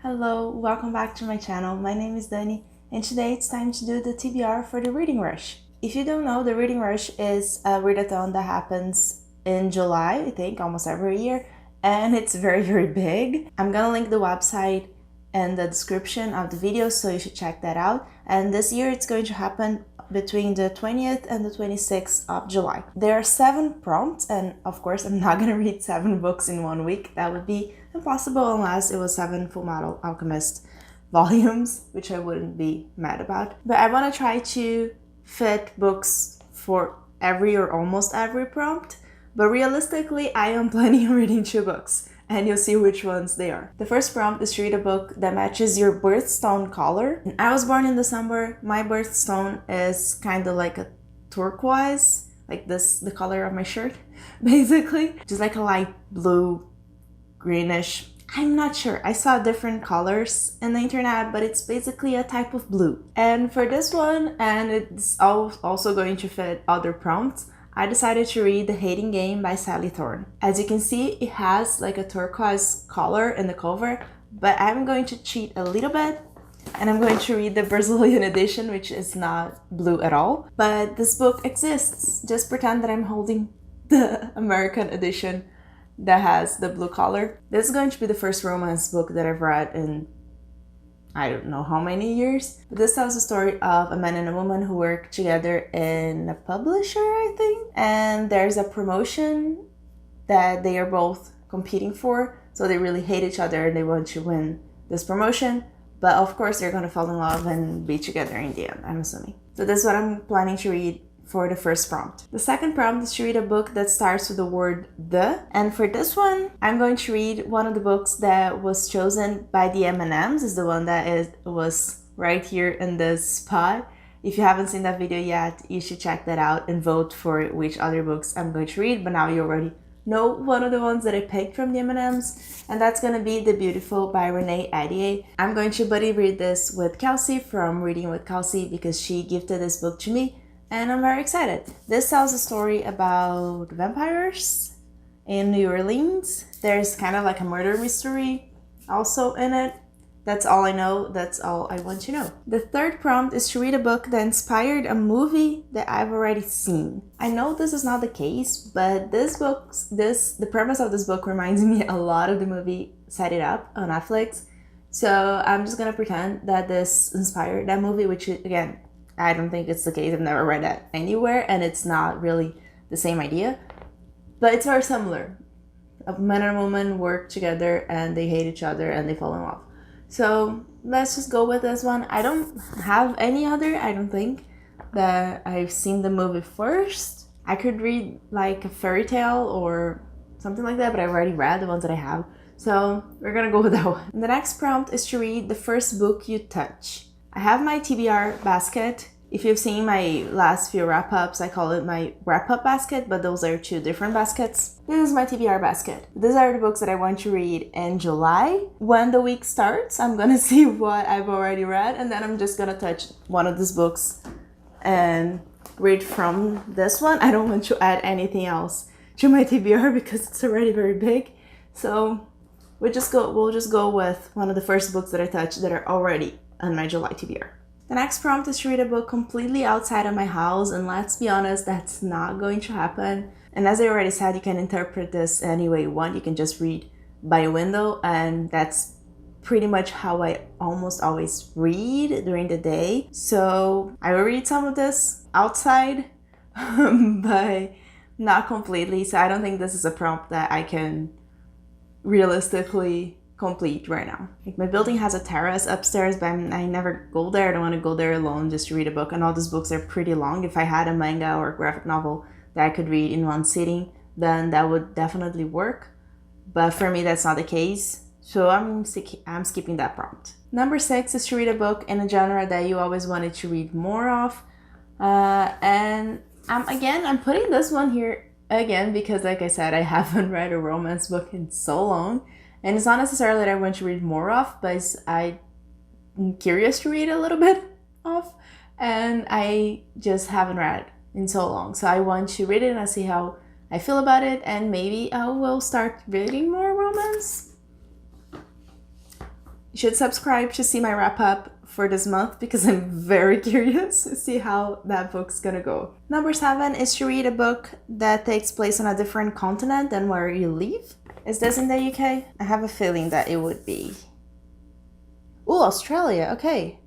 Hello, welcome back to my channel. My name is Dani, and today it's time to do the TBR for the Reading Rush. If you don't know, the Reading Rush is a readathon that happens in July, I think, almost every year, and it's very big. I'm gonna link the website in the description of the video, so you should check that out. And this year it's going to happen between the 20th and the 26th of July. There are 7 prompts, and of course I'm not gonna read 7 books in 1 week. That would be impossible unless it was 7 Fullmetal Alchemist volumes, which I wouldn't be mad about. But I want to try to fit books for every or almost every prompt, but realistically I am planning on reading 2 books, and you'll see which ones they are. The first prompt is to read a book that matches your birthstone color. And I was born in December. My birthstone is kind of like a turquoise, like this, the color of my shirt, basically. Just like a light blue, greenish. I'm not sure. I saw different colors in the internet, but it's basically a type of blue. And for this one, and it's also going to fit other prompts, I decided to read The Hating Game by Sally Thorne. As you can see, it has like a turquoise color in the cover, but I'm going to cheat a little bit and I'm going to read the Brazilian edition, which is not blue at all. But this book exists. Just pretend that I'm holding the American edition that has the blue color. This is going to be the first romance book that I've read in I don't know how many years. But this tells the story of a man and a woman who work together in a publisher, I think. And there's a promotion that they are both competing for. So they really hate each other and they want to win this promotion. But of course they're going to fall in love and be together in the end, I'm assuming. So this is what I'm planning to read for the first prompt. The second prompt is to read a book that starts with the word the. And for this one, I'm going to read one of the books that was chosen by the M&ms. Is the one that was right here in this spot. If you haven't seen that video yet, you should check that out and vote for which other books I'm going to read. But now you already know one of the ones that I picked from the M&ms, and that's going to be The Beautiful by Renee Ahdieh. I'm going to buddy read this with Kelsey from Reading with Kelsey because she gifted this book to me. And I'm very excited. This tells a story about vampires in New Orleans. There's kind of like a murder mystery also in it. That's all I know. That's all I want to know. The third prompt is to read a book that inspired a movie that I've already seen. I know this is not the case, but the premise of this book reminds me a lot of the movie Set It Up on Netflix. So I'm just gonna pretend that this inspired that movie, which again, I don't think it's the case. I've never read that anywhere, and it's not really the same idea, but it's very similar. A man and a woman work together and they hate each other and they fall in love. So let's just go with this one. I don't have any other, I don't think, that I've seen the movie first. I could read like a fairy tale or something like that, but I've already read the ones that I have. So we're gonna go with that one. And the next prompt is to read The First Book You Touch. I have my TBR basket. If you've seen my last few wrap-ups, I call it my wrap-up basket, but those are 2 different baskets. This is my TBR basket. These are the books that I want to read in July. When the week starts, I'm gonna see what I've already read, and then I'm just gonna touch one of these books and read from this one. I don't want to add anything else to my TBR because it's already very big. So we'll just go with one of the first books that I touch that are already on my July TBR. The next prompt is to read a book completely outside of my house, and let's be honest, that's not going to happen. And as I already said, you can interpret this any way you want. You can just read by a window, and that's pretty much how I almost always read during the day. So I will read some of this outside, but not completely. So I don't think this is a prompt that I can realistically complete right now. Like, my building has a terrace upstairs, but I never go there. I don't want to go there alone just to read a book, and all these books are pretty long. If I had a manga or a graphic novel that I could read in one sitting, then that would definitely work, but for me that's not the case, so I'm skipping that prompt. Number 6 is to read a book in a genre that you always wanted to read more of, and I'm putting this one here again because, like I said, I haven't read a romance book in so long. And it's not necessarily that I want to read more of, but I'm curious to read a little bit of, and I just haven't read in so long. So I want to read it and see how I feel about it, and maybe I will start reading more romance. You should subscribe to see my wrap up for this month because I'm very curious to see how that book's gonna go. Number 7 is to read a book that takes place on a different continent than where you live. Is this in the UK? I have a feeling that it would be. Oh, Australia, okay.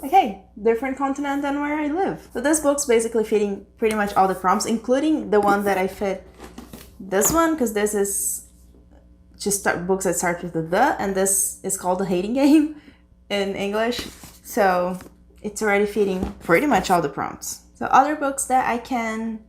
Okay, different continent than where I live. So this book's basically fitting pretty much all the prompts, including the one that I fit this one, because this is just books that start with the, and this is called The Hating Game in English. So it's already fitting pretty much all the prompts. So other books that I can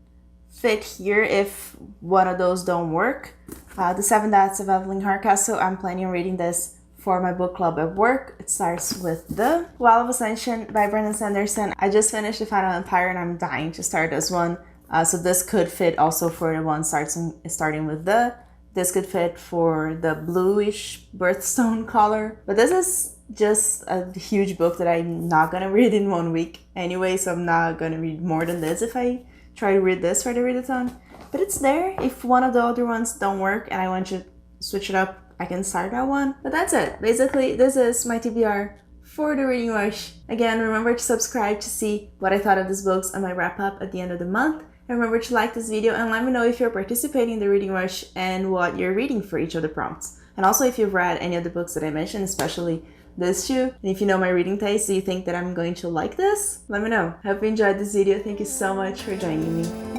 fit here if one of those don't work. The 7 Deaths of Evelyn Hardcastle. I'm planning on reading this for my book club at work. It starts with The Wall of Ascension by Brandon Sanderson. I just finished The Final Empire and I'm dying to start this one. So this could fit also for the one starting with The. This could fit for the bluish birthstone color. But this is just a huge book that I'm not gonna read in 1 week anyway, so I'm not gonna read more than this if I try to read this for the readathon. But it's there if one of the other ones don't work and I want to switch it up, I can start that one. But that's it. Basically, this is my TBR for the Reading Rush. Again, remember to subscribe to see what I thought of these books and my wrap up at the end of the month. And remember to like this video and let me know if you're participating in the Reading Rush and what you're reading for each of the prompts. And also if you've read any of the books that I mentioned, especially this two. And if you know my reading taste, do you think that I'm going to like this? Let me know. I hope you enjoyed this video. Thank you so much for joining me.